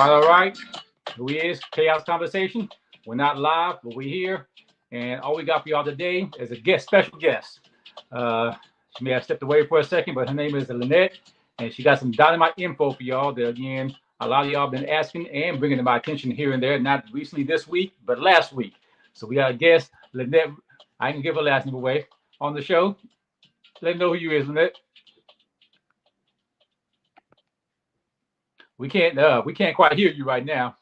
all right. Who is Chaos Conversation? We're not live, but we're here. And all we got for y'all today is a guest, special guest. She may have stepped away for a second, but her name is Lynette, and she got some dynamite info for y'all that, again, a lot of y'all been asking and bringing to my attention here and there, not recently this week, but last week. So we got a guest, Lynette. I can give her last name away on the show. Let me know who you is, Lynette. We can't quite hear you right now.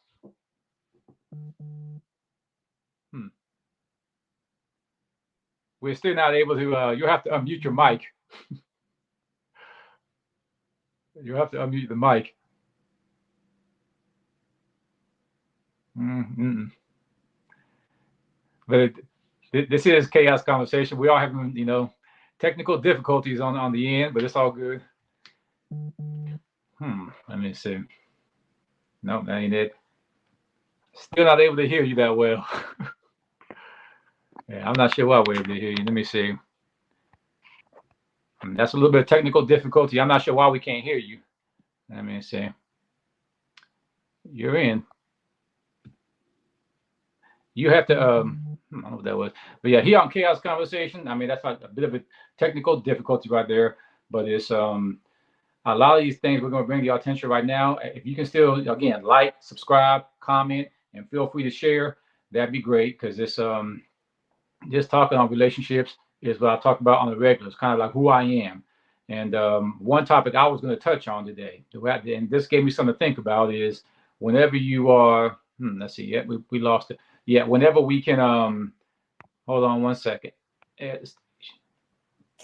We're still not able to. You'll have to unmute your mic. You'll have to unmute the mic. But this is Chaos Conversation. We are having, technical difficulties on the end, but it's all good. Let me see. Nope, that ain't it. Still not able to hear you that well. Yeah, I'm not sure why we're able to hear you. Let me see. That's a little bit of technical difficulty. I'm not sure why we can't hear you. Let me see. You're in. You have to, I don't know what that was. But yeah, here on Chaos Conversation, that's like a bit of a technical difficulty right there. But it's a lot of these things we're going to bring to your attention right now. If you can still, again, like, subscribe, comment, and feel free to share, that'd be great, because this just talking on relationships is what I talk about on the regular. It's kind of like who I am. And one topic I was going to touch on today, and this gave me something to think about, is whenever you are, let's see, yeah, we lost it. Yeah, whenever we can, hold on one second. Can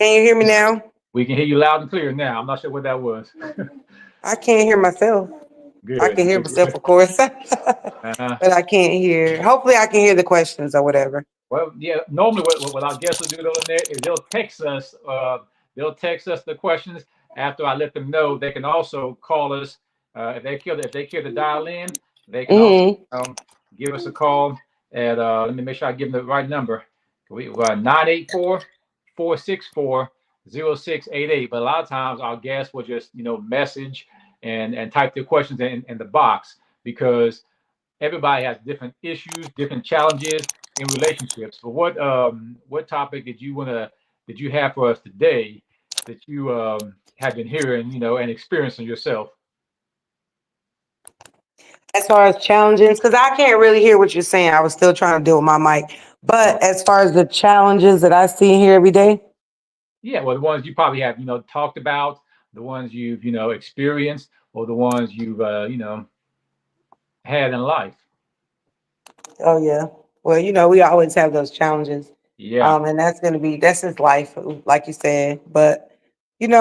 you hear me now? We can hear you loud and clear now. I'm not sure what that was. I can't hear myself. Good. I can hear myself, of course, but I can't hear. Hopefully, I can hear the questions or whatever. Well, yeah. Normally, what our guests will do though, Lynette, is they'll text us. They'll text us the questions after I let them know. They can also call us if they care to dial in. They can also give us a call at. Let me make sure I give them the right number. We 984-464-0688. But a lot of times our guests will just message and type their questions in the box, because everybody has different issues, different challenges in relationships. So what topic did you have for us today that you have been hearing, and experiencing yourself? As far as challenges, because I can't really hear what you're saying. I was still trying to deal with my mic. But as far as the challenges that I see here every day. Yeah, well, the ones you probably have, talked about, the ones you've, experienced, or the ones you've, had in life. Oh, yeah. Well, we always have those challenges. Yeah. And that's just life, like you said. But, the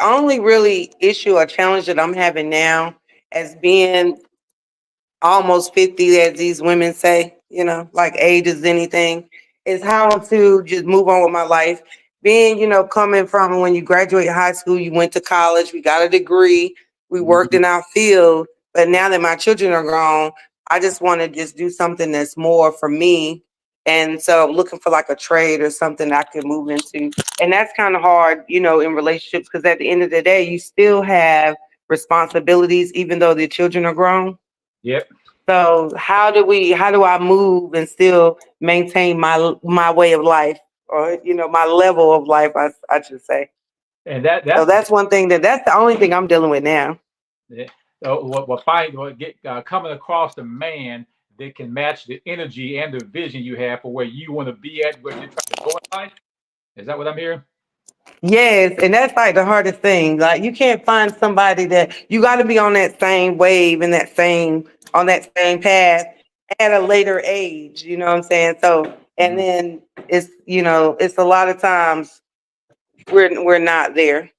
only really issue or challenge that I'm having now, as being almost 50, as these women say, like age is anything, is how to just move on with my life. Being, coming from when you graduate high school, you went to college, we got a degree, we worked in our field, but now that my children are grown, I just want to just do something that's more for me. And so I'm looking for like a trade or something I could move into. And that's kind of hard, in relationships, because at the end of the day, you still have responsibilities, even though the children are grown. Yep. So how do I move and still maintain my way of life, or my level of life, I should say. And so that's one thing that's the only thing I'm dealing with now. Yeah. Coming across the man that can match the energy and the vision you have for where you want to be at, where you're trying to go in life. Is that what I'm hearing? Yes, and that's like the hardest thing. Like, you can't find somebody that you got to be on that same wave and on that same path at a later age. You know what I'm saying? So, and then it's it's a lot of times we're not there.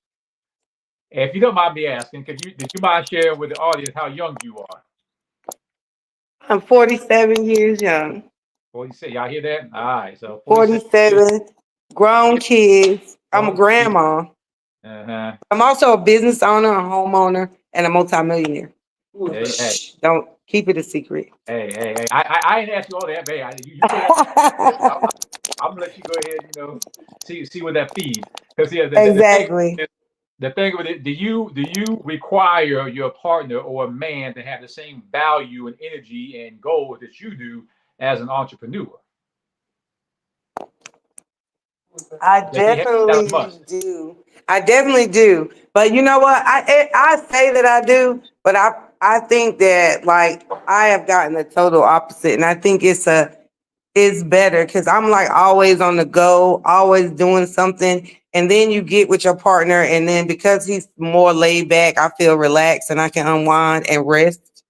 If you don't mind me asking, did you mind sharing with the audience how young you are? I'm 47 years young. 47. Y'all hear that? All right. So 47, grown kids. I'm a grandma. I'm also a business owner, a homeowner, and a multimillionaire. Hey. Don't keep it a secret. Hey. I ain't asked you all that, man. I'm gonna let you go ahead, see where that feeds. Because exactly. the thing with it, do you require your partner or a man to have the same value and energy and goals that you do as an entrepreneur? I That's a definitely must. do. I definitely do. But you know what? I say that I do, but I think that like I have gotten the total opposite, and I think it's better because I'm like always on the go, always doing something, and then you get with your partner, and then because he's more laid back, I feel relaxed and I can unwind and rest.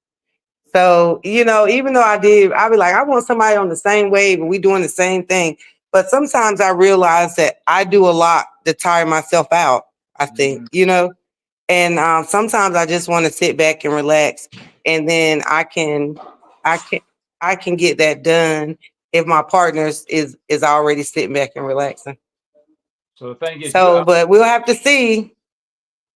So, even though I'd be like, I want somebody on the same wave and we doing the same thing. But sometimes I realize that I do a lot to tire myself out, I think, Mhm. and sometimes I just want to sit back and relax. And then I can, I can get that done if my partner is already sitting back and relaxing. So the thing is, So, but we'll have to see.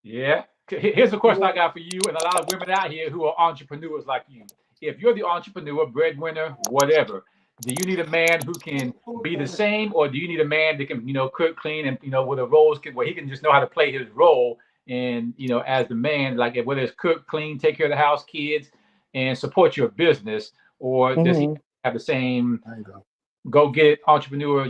yeah. Here's a question I got for you, and a lot of women out here who are entrepreneurs like you. If you're the entrepreneur, breadwinner, whatever, do you need a man who can be the same, or do you need a man that can, cook, clean, and with a roles where he can just know how to play his role, and as the man, like whether it's cook, clean, take care of the house, kids, and support your business, or does he Mhm. have the same go get entrepreneur,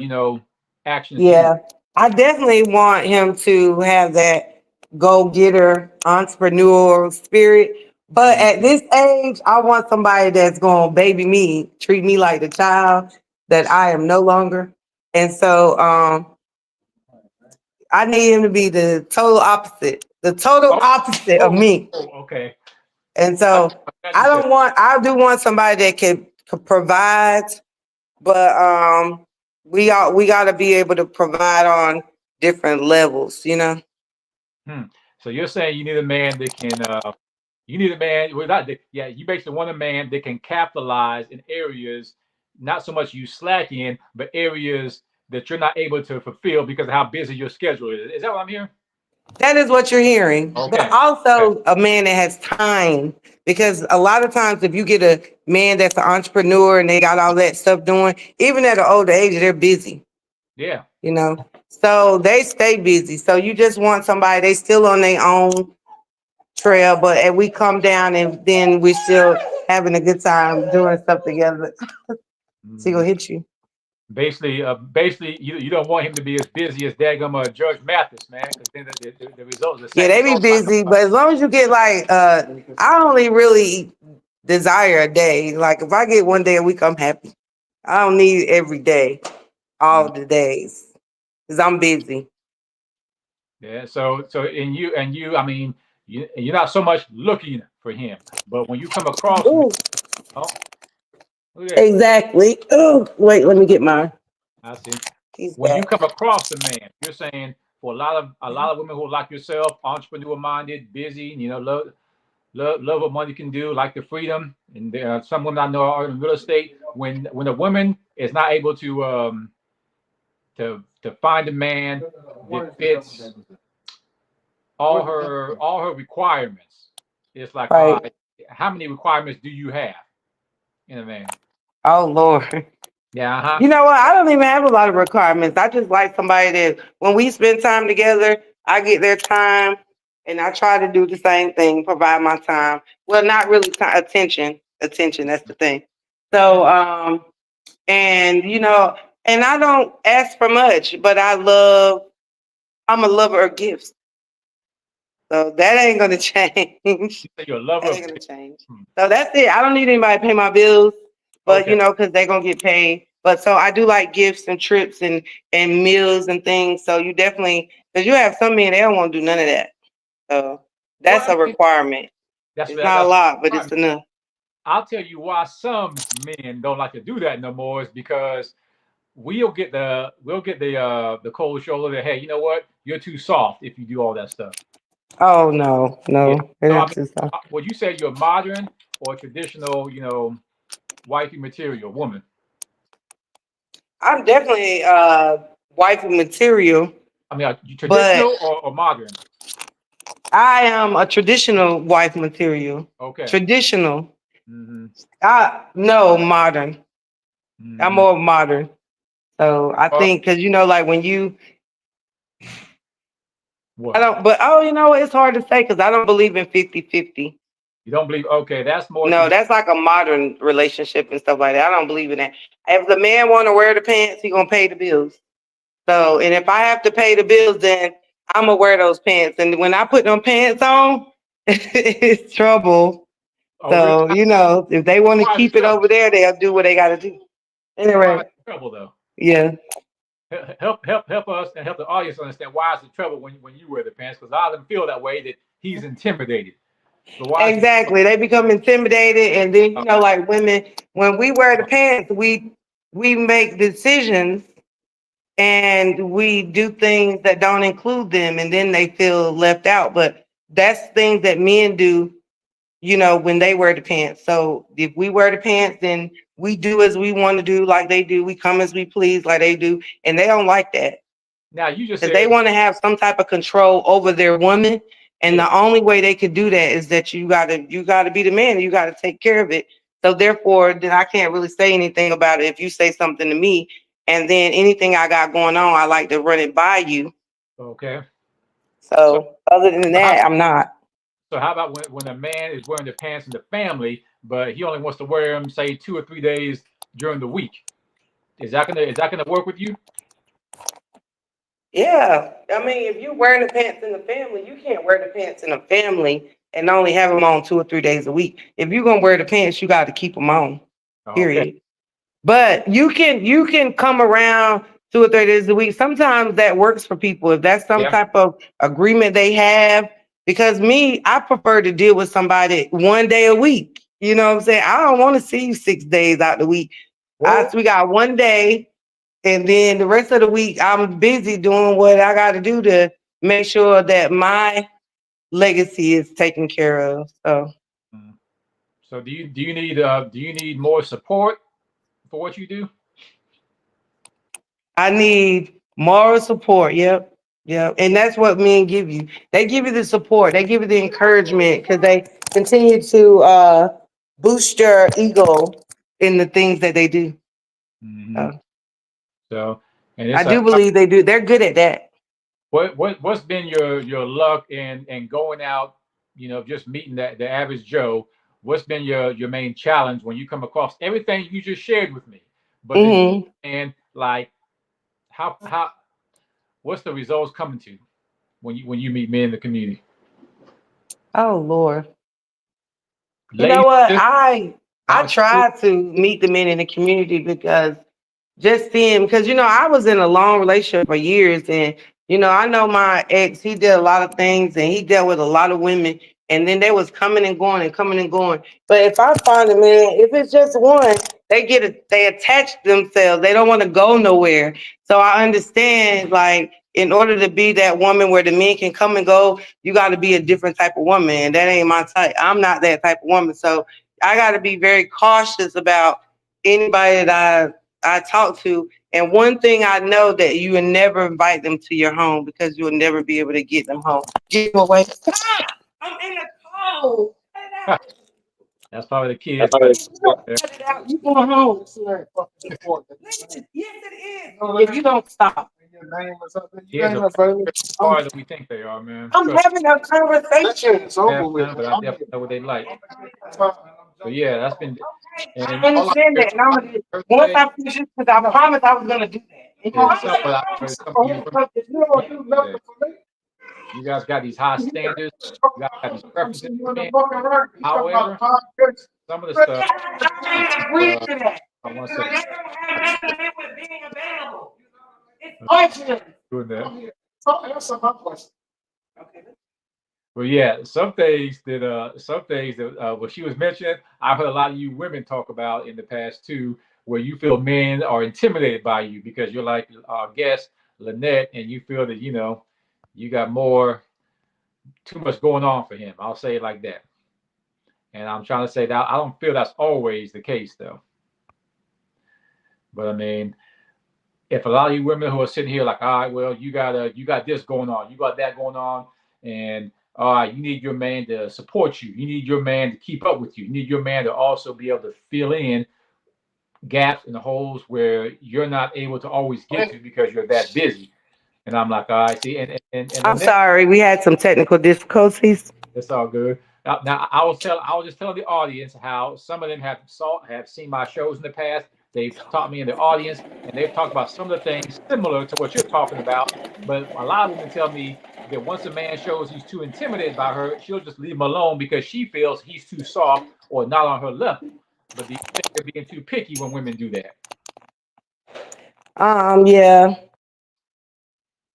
actions you need? Yeah, I definitely want him to have that go-getter entrepreneurial spirit. But at this age, I want somebody that's going to baby me, treat me like the child that I am no longer. And so I need him to be the total Oh, opposite of oh, me. okay. And I'm so glad you said I do want somebody that can provide, but we got to be able to provide on different levels. Hmm. So you're saying you need a man that can, you need a man, well, not that, yeah, you basically want a man that can capitalize in areas, not so much you slack in, but areas that you're not able to fulfill because of how busy your schedule is. Is that what I'm hearing? That is what you're hearing, but Okay. Okay. also a man that has time, because a lot of times if you get a man that's an entrepreneur and they got all that stuff doing, even at an older age, they're busy. Yeah. So they stay busy. So you just want somebody, they still on their own trail, but and we come down and then we still having a good time doing stuff together. She gonna Mhm. hit you. Basically, you don't want him to be as busy as Dagum Judge Mathis, man, because then the results, the Yeah, same they be results might come busy, out. but as long as you get like I only really desire a day. Like if I get one day a week, I'm happy. I don't need every day, Mm. all the days. Cause I'm busy. Yeah. So I mean, you're not so much looking for him, but when you come across him, Ooh, oh, look at that. exactly. Oh, wait, let me get mine. I see. He's When you back. come across the man, you're saying for a lot of women who are like yourself, entrepreneur minded, busy, love what money can do, like the freedom. And there are some women I know are in real estate. When a woman is not able to find a man that fits all her requirements, it's like, all Right. right, how many requirements do you have in a man? Oh Lord. Yeah, uh-huh. You know what? I don't even have a lot of requirements. I just like somebody that when we spend time together, I get their time and I try to do the same thing, provide my time. Well, not really time, attention. Attention, that's the thing. So, and and I don't ask for much, but I'm a lover of gifts. So that ain't gonna change. You say you're a lover That of ain't gonna gifts. change. Hmm. So that's it. I don't need anybody to pay my bills, but Okay. because they're gonna get paid. But so I do like gifts and trips and meals and things. So you definitely, because you have some men, they don't want to do none of that. So Well, that's a requirement. that's It's not a that's lot, but fine. it's enough. I'll tell you why some men don't like to do that no more is because we'll get the cold shoulder that, hey, you know what, you're too soft if you do all that stuff. Oh no, Yeah. no, they're So I not mean, too soft. would you say you're modern or traditional, wifey material woman? I'm definitely wifey material, I mean, are you but traditional or modern? I am a traditional wife material. Okay. Traditional. Hmm. I no modern. I'm Hmm. more modern. So I Well, think because like when you What? I don't, but oh, you know, it's hard to say because I don't believe in 50-50. You don't believe? Okay, that's more. No, that's like a modern relationship and stuff like that. I don't believe in that. If the man want to wear the pants, he gonna pay the bills. So, and if I have to pay the bills, then I'm gonna wear those pants. And when I put them pants on, it's trouble. Oh, So, really? you know, if they want to Why is it keep it trouble? over there, they'll do what they got to do. Why Anyway, is it trouble though? yeah, Help us and help the audience understand why is it trouble when you wear the pants, because a lot of them feel that way, that he's intimidated. So why is it exactly. They become intimidated, and then you trouble? know, like women, when we wear the pants, we make decisions and we do things that don't include them, and then they feel left out. But that's things that men do, you know, when they wear the pants. So if we wear the pants, then we do as we want to do, like they do. We come as we please, like they do, and they don't like that Now you just because they said, want to have some type of control over their woman. And yeah, the only way they could do that is that you gotta be the man. You gotta take care of it. So therefore, then I can't really say anything about it. If you say something to me, and then anything I got going on, I like to run it by you. okay. So, So other than so how that, I'm not. so how about when a man is wearing the pants in the family, but he only wants to wear them say 2 or 3 days during the week? Is that gonna work with you? Yeah, I mean, if you wearing the pants in the family, you can't wear the pants in the family and only have them on 2 or 3 days a week. If you're gonna wear the pants, you got to keep them on. Okay. Period. But you can come around 2 or 3 days a week. Sometimes that works for people if that's some Yeah. type of agreement they have. Because me, I prefer to deal with somebody one day a week. You know what I'm saying? I don't want to see you 6 days out the week. Well, We got one day, and then the rest of the week I'm busy doing what I got to do to make sure that my legacy is taken care of. So mm, so do you need more support for what you do? I need moral support. Yep. Yep. And that's what men give you. They give you the support. They give you the encouragement because they continue to boost your ego in the things that they do. Hmm. So So, and I it's do believe they do. They're good at that. what's been your luck in going out, just meeting the average Joe? What's been your main challenge when you come across everything you just shared with me? But then, Hmm. and like, how what's the results coming to when you meet men in the community? Oh Lord. You know Ladies, what? just I how tried to meet the men in the community because just seeing, because you know, I was in a long relationship for years, and you know, I know my ex, he did a lot of things and he dealt with a lot of women, and then they was coming and going and coming and going. But if I find a man, if it's just one, they attach themselves. They don't want to go nowhere. So I understand, like, in order to be that woman where the men can come and go, you got to be a different type of woman. And that ain't my type. I'm not that type of woman. So I got to be very cautious about anybody that I talk to. And one thing I know, that you will never invite them to your home because you will never be able to get them home. Get them away. Stop! I'm in a cold. Cut it out. that's probably the That's kids. how cut it out. You going home. Listen, yes, it is. If you don't stop. Kids are harder than we think they are, man. I'm Trust having a conversation. me, man, but I definitely know what they like. So yeah, that's been. I And understand that. And I'm gonna, once I finish this, because I promised I was gonna do that. yeah, some, but I heard some of you women that you guys got these high standards. You guys got these preferences for men. However, some of the stuff, I agree uh, to that. I want to But say, that don't have nothing to do with being available. It's pointless. doing that. Okay. But yeah, some things that what she was mentioning, I've heard a lot of you women talk about in the past too, where you feel men are intimidated by you because you're like our guest Lynette, and you feel that you got too much going on for him. I'll say it like that. And I'm trying to say that I don't feel that's always the case though. But I mean, if a lot of you women who are sitting here like, all right, well, you got this going on, you got that going on, and all right, you need your man to support you. You need your man to keep up with you. You need your man to also be able to fill in gaps and holes where you're not able to always get to because you're that busy. And I'm like, all right, see, and the I'm next, sorry, we had some technical difficulties. it's all good. Now I was just telling the audience how some of them have seen my shows in the past. They've taught me in the audience, and they've talked about some of the things similar to what you're talking about. But a lot of women tell me that once a man shows he's too intimidated by her, she'll just leave him alone because she feels he's too soft or not on her level. But do you think they're being too picky when women do that? Yeah.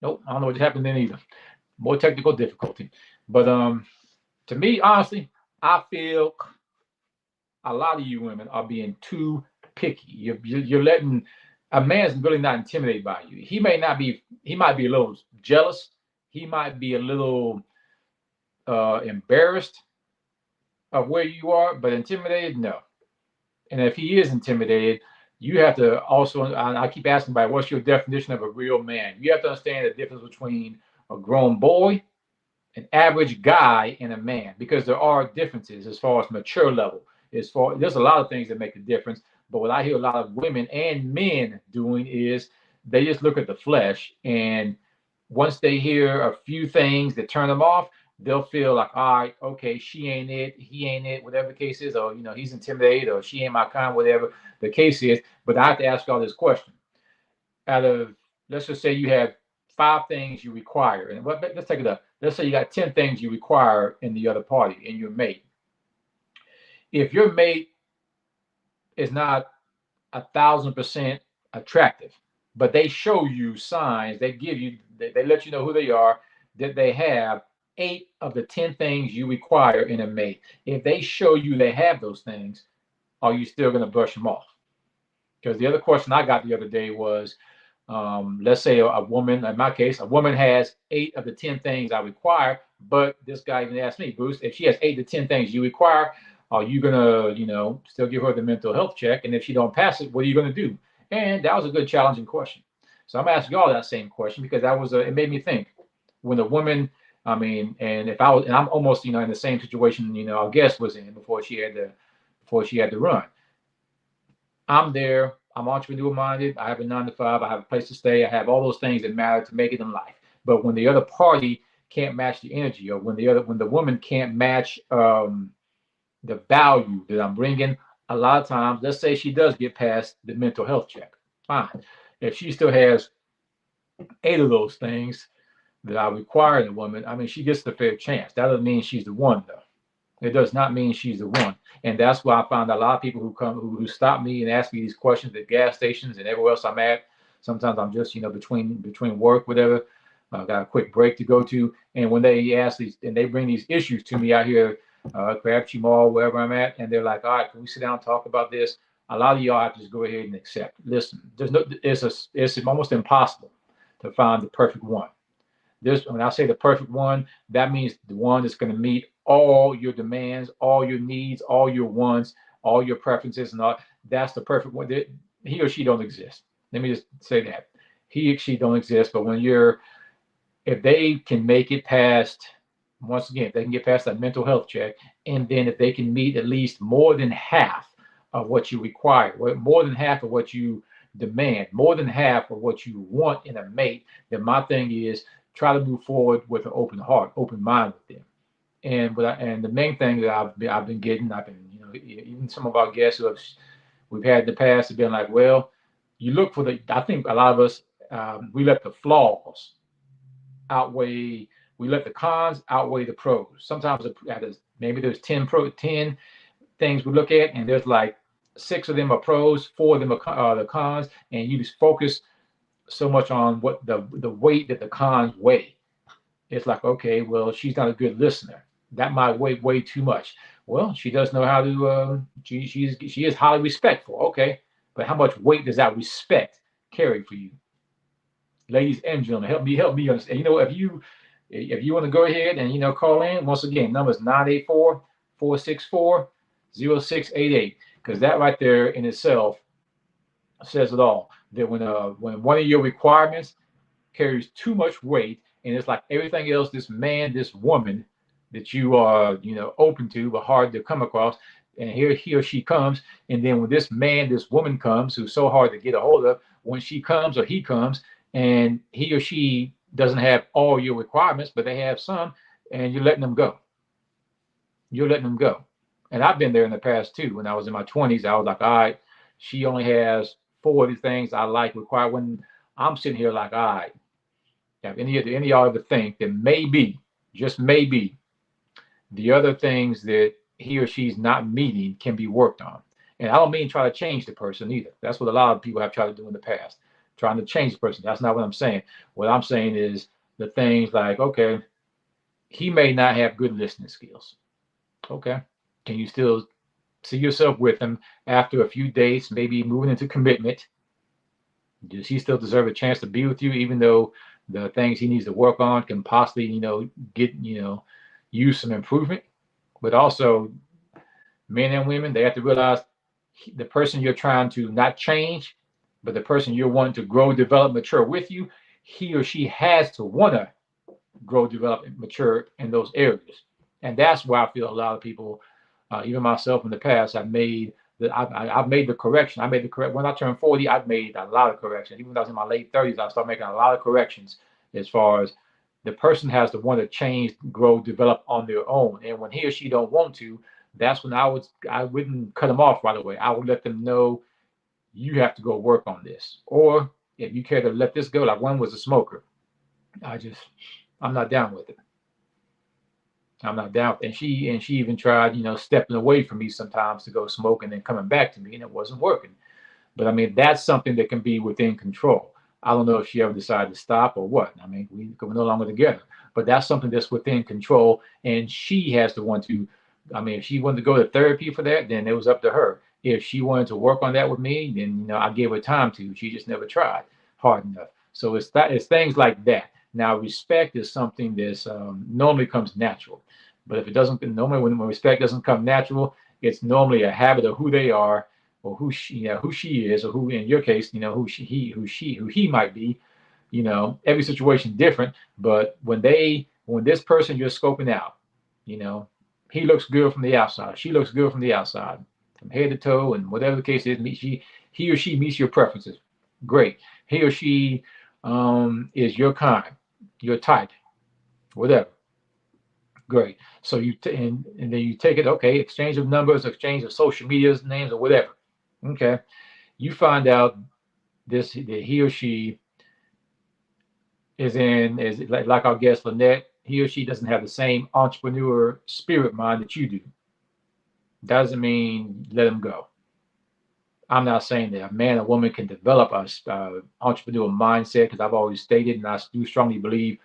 Nope, I don't know what happened then either. More technical difficulty. But to me, honestly, I feel a lot of you women are being too picky. You're letting a man's really not intimidated by you. He may not be. He might be a little jealous. He might be a little embarrassed of where you are, but intimidated, no. And if he is intimidated, you have to also. I keep asking about what's your definition of a real man. You have to understand the difference between a grown boy, an average guy, and a man, because there are differences as far as mature level. There's a lot of things that make a difference, but what I hear a lot of women and men doing is they just look at the flesh, and once they hear a few things that turn them off, they'll feel like, all right, okay, she ain't it, he ain't it, whatever the case is, or he's intimidated, or she ain't my kind, whatever the case is. But I have to ask y'all this question: out of, let's just say you have 5 things you require, and let's take it up. Let's say you got 10 things you require in the other party, in your mate. If your mate is not 1,000% attractive, but they show you signs, they let you know who they are, that they have 8 of the 10 things you require in a mate. If they show you they have those things, are you still going to brush them off? Because the other question I got the other day was, let's say a woman, in my case, a woman has 8 of the 10 things I require, but this guy even asked me, Bruce, if she has 8 to 10 things you require, are you gonna, still give her the mental health check? And if she don't pass it, what are you gonna do? And that was a good challenging question. So I'm asking y'all that same question because it made me think. When a woman, I mean, and if I was, and I'm almost, in the same situation, our guest was in before she had to run. I'm there. I'm entrepreneur minded. I have a 9 to 5. I have a place to stay. I have all those things that matter to make it in life. But when the other party can't match the energy, or when the woman can't match the value that I'm bringing, a lot of times, let's say she does get past the mental health check, fine. If she still has 8 of those things that I require in a woman, I mean, she gets the fair chance. That doesn't mean she's the one, though. It does not mean she's the one. And that's why I found a lot of people who stop me and ask me these questions at gas stations and everywhere else I'm at. Sometimes I'm just, between work, whatever. I've got a quick break to go to. And when they ask these and they bring these issues to me out here, Crabtree Mall, wherever I'm at, and they're like, all right, can we sit down and talk about this? A lot of y'all have to just go ahead and accept. Listen, it's almost impossible to find the perfect one. When I say the perfect one, that means the one that's going to meet all your demands, all your needs, all your wants, all your preferences, and all. That's the perfect one. He or she don't exist. Let me just say that he or she don't exist. But if they can make it past, once again, if they can get past that mental health check, and then if they can meet at least more than half of what you require, more than half of what you demand, more than half of what you want in a mate, then my thing is try to move forward with an open heart, open mind with them. And the main thing that I've been getting, even some of our guests we've had in the past have been like, well, you look for I think a lot of us, we let the flaws outweigh, we let the cons outweigh the pros. Sometimes maybe there's 10 things we look at, and there's like 6 of them are pros, 4 of them are the cons, and you just focus so much on what the weight that the cons weigh. It's like, okay, well, she's not a good listener. That might weigh way too much. Well, she does know how to. She is highly respectful. Okay, but how much weight does that respect carry for you, ladies and gentlemen? Help me understand. If you want to go ahead and call in once again, number is 984-464-0688, because that right there in itself says it all. That when one of your requirements carries too much weight, and it's like everything else, this man, this woman that you are, open to but hard to come across, and here he or she comes, and then when this man, this woman comes, who's so hard to get a hold of, when she comes or he comes, and he or she doesn't have all your requirements, but they have some, and you're letting them go. You're letting them go. And I've been there in the past too. When I was in my 20s, I was like, all right, she only has 4 of these things I like require. When I'm sitting here like, all right, if any of y'all ever think that maybe, just maybe, the other things that he or she's not meeting can be worked on. And I don't mean try to change the person either. That's what a lot of people have tried to do in the past, trying to change the person. That's not what I'm saying. What I'm saying is the things like, okay, he may not have good listening skills. Okay. Can you still see yourself with him after a few dates, maybe moving into commitment? Does he still deserve a chance to be with you, even though the things he needs to work on can possibly, get, use some improvement? But also, men and women, they have to realize the person you're trying to not change, but the person you're wanting to grow, develop, mature with you, he or she has to want to grow, develop, and mature in those areas. And that's why I feel a lot of people, even myself in the past, I've made the correction. I made the correct when I turned 40. I've made a lot of corrections. Even when I was in my late 30s, I started making a lot of corrections as far as the person has to want to change, grow, develop on their own. And when he or she don't want to, that's when I wouldn't cut them off right away. I would let them know you have to go work on this. Or if you care to let this go, like one was a smoker. I'm not down with it. I'm not down. And she even tried, stepping away from me sometimes to go smoke and then coming back to me, and it wasn't working. But I mean, that's something that can be within control. I don't know if she ever decided to stop or what. I mean, we're no longer together, but that's something that's within control, and she has to want to. I mean, if she wanted to go to therapy for that, then it was up to her. If she wanted to work on that with me, then I gave her time to. She just never tried hard enough. So it's things like that. Now, respect is something that's normally comes natural, but if it doesn't, normally when respect doesn't come natural, it's normally a habit of who they are, or who she is, or who, in your case, who he might be. Every situation different, but when this person you're scoping out, he looks good from the outside, she looks good from the outside, from head to toe, and whatever the case is, he or she meets your preferences. Great. He or she is your kind, your type, whatever. Great. So and then you take it, okay, exchange of numbers, exchange of social media's names, or whatever. Okay. You find out that he or she is like our guest Lynette, he or she doesn't have the same entrepreneur spirit mind that you do. Doesn't mean let them go. I'm not saying that a man or woman can develop a entrepreneur mindset, because I've always stated, and I do strongly believe,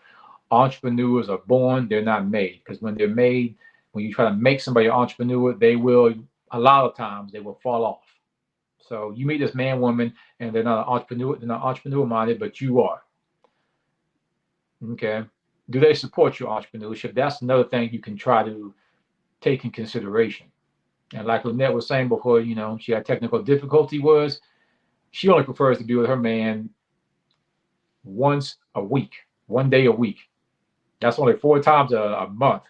entrepreneurs are born, they're not made. Because when they're made, when you try to make somebody an entrepreneur, a lot of times they will fall off. So you meet this man, woman, and they're not entrepreneur minded, but you are. Okay. Do they support your entrepreneurship? That's another thing you can try to take in consideration. And like Lynette was saying before, she had technical difficulty, was she only prefers to be with her man once a week, 1 day a week. That's only 4 times a month.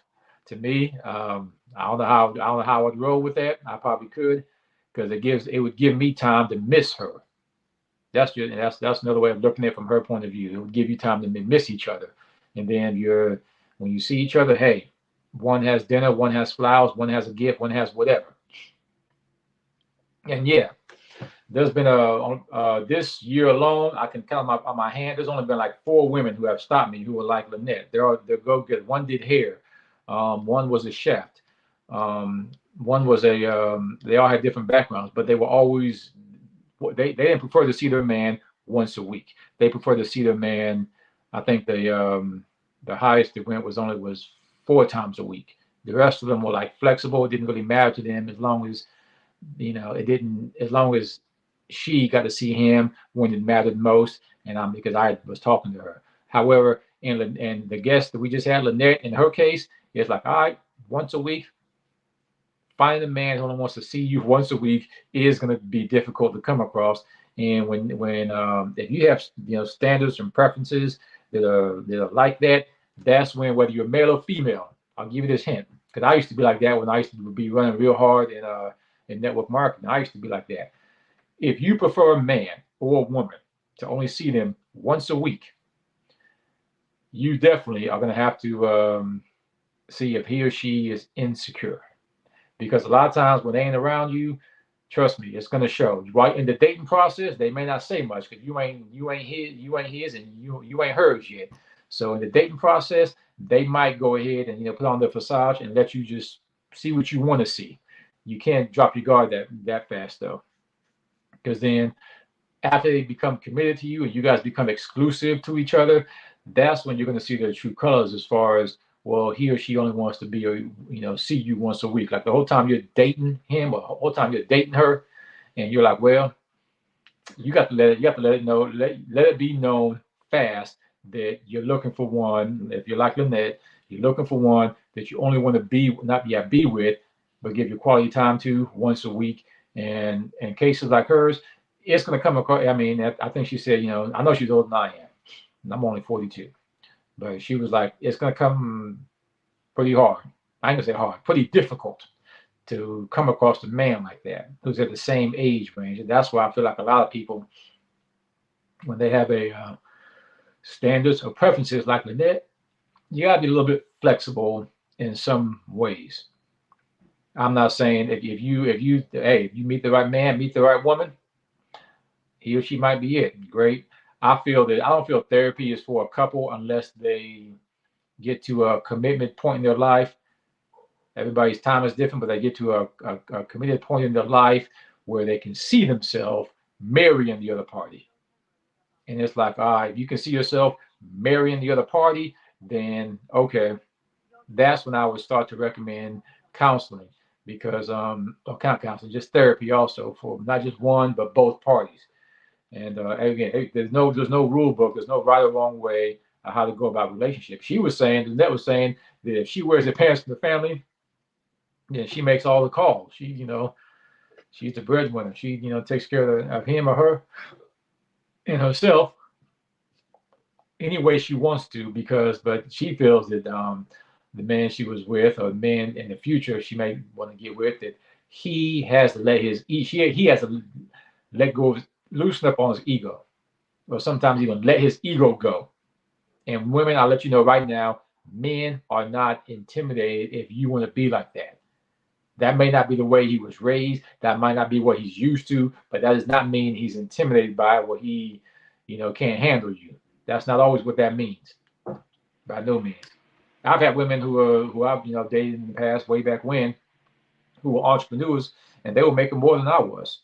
To me, I don't know how I'd roll with that. I probably could, because it would give me time to miss her. That's another way of looking at it from her point of view. It would give you time to miss each other, and then when you see each other, hey, one has dinner, one has flowers, one has a gift, one has whatever. And yeah, there's been this year alone, I can count on my hand. There's only been like 4 women who have stopped me who were like Lynette. They're go good. One did hair. One was a chef. One was they all had different backgrounds, but they were always, they didn't prefer to see their man once a week. They prefer to see their man, I think the highest they went was 4 times a week. The rest of them were like flexible. It didn't really matter to them, as long as, as long as she got to see him when it mattered most, and because I was talking to her. However, and the guest that we just had, Lynette, in her case, it's like, all right, once a week. Finding a man who only wants to see you once a week is going to be difficult to come across. And when if you have standards and preferences that are like that, that's when, whether you're male or female, I'll give you this hint, because I used to be like that when I used to be running real hard in network marketing. I used to be like that. If you prefer a man or a woman to only see them once a week, you definitely are going to have to see if he or she is insecure. Because a lot of times when they ain't around you, trust me, it's going to show. Right in the dating process, they may not say much because you ain't his, and you ain't hers yet. So in the dating process, they might go ahead and put on the facade and let you just see what you want to see. You can't drop your guard that fast though, because then after they become committed to you and you guys become exclusive to each other, that's when you're going to see their true colors as far as, well, he or she only wants to be, or see you once a week. Like the whole time you're dating him, or the whole time you're dating her, and you're like, well, you have to let it know, let it be known fast that you're looking for one. If you're like Lynette, you're looking for one that you only want to be with, but give your quality time to once a week. And in cases like hers, it's going to come across. I mean, I think she said, I know she's older than I am, and I'm only 42, but she was like, it's going to come pretty hard. I ain't gonna say hard, pretty difficult to come across a man like that who's at the same age range. And that's why I feel like a lot of people, when they have a standards or preferences like Lynette, you gotta be a little bit flexible in some ways. I'm not saying if you meet the right man, meet the right woman, he or she might be it. Great. I don't feel therapy is for a couple unless they get to a commitment point in their life. Everybody's time is different, but they get to a committed point in their life where they can see themselves marrying the other party. And it's like, all right, if you can see yourself marrying the other party, then okay, that's when I would start to recommend counseling, because or counseling, just therapy also, for not just one but both parties. And again, there's no rule book, there's no right or wrong way of how to go about relationships. That was saying that if she wears the pants in the family, yeah, she makes all the calls. She's the breadwinner. She, takes care of him or her and herself any way she wants to, but she feels that the man she was with, or the man in the future she may want to get with, that he has to he has to let go of, loosen up on his ego, or sometimes even let his ego go. And women, I'll let you know right now, men are not intimidated if you want to be like that. That may not be the way he was raised. That might not be what he's used to, but that does not mean he's intimidated by it, or he, can't handle you. That's not always what that means. By no means. I've had women who I've dated in the past, way back when, who were entrepreneurs, and they were making more than I was.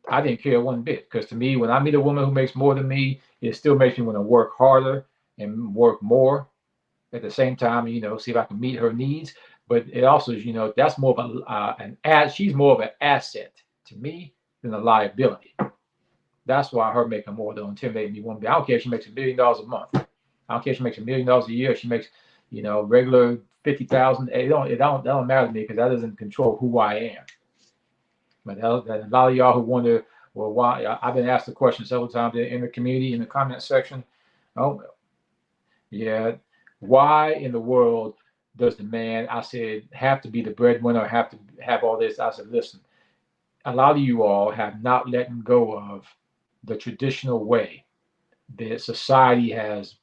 I didn't care one bit, because to me, when I meet a woman who makes more than me, it still makes me want to work harder and work more at the same time, see if I can meet her needs. But it also is, that's more of she's more of an asset to me than a liability. That's why her making more don't intimidate me one bit. I don't care if she makes $1 million a month. I don't care if she makes $1 million a year. If she makes, regular 50,000. That don't matter to me, because that doesn't control who I am. But a lot of y'all who wonder, well, why? I've been asked the question several times in the community, in the comment section. Oh, yeah. Why in the world does the man, I said, have to be the breadwinner, have to have all this? I said, listen, a lot of you all have not let go of the traditional way that society has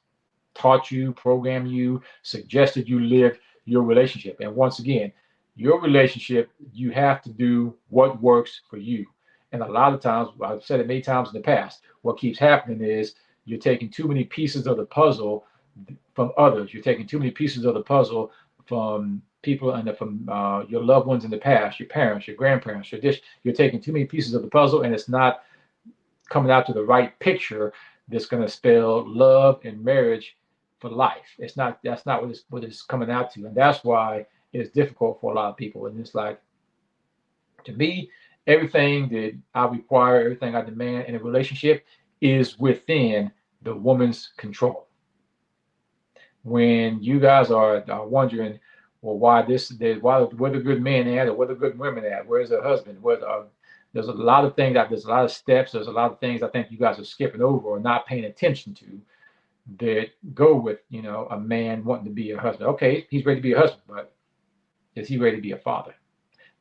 taught you, programmed you, suggested you live your relationship. And once again, your relationship, you have to do what works for you. And a lot of times, I've said it many times in the past, what keeps happening is you're taking too many pieces of the puzzle from others. You're taking too many pieces of the puzzle from people and from your loved ones in the past, your parents, your grandparents, you're taking too many pieces of the puzzle, and it's not coming out to the right picture that's going to spell love and marriage for life. That's not what it's coming out to. And that's why it's difficult for a lot of people. And it's like, to me, everything that I require, everything I demand in a relationship is within the woman's control. When you guys are wondering, well, where the good men at, or where the good women at, where's the husband, there's a lot of things, there's a lot of steps, there's a lot of things I think you guys are skipping over or not paying attention to, that go with, a man wanting to be a husband. Okay, he's ready to be a husband, but is he ready to be a father?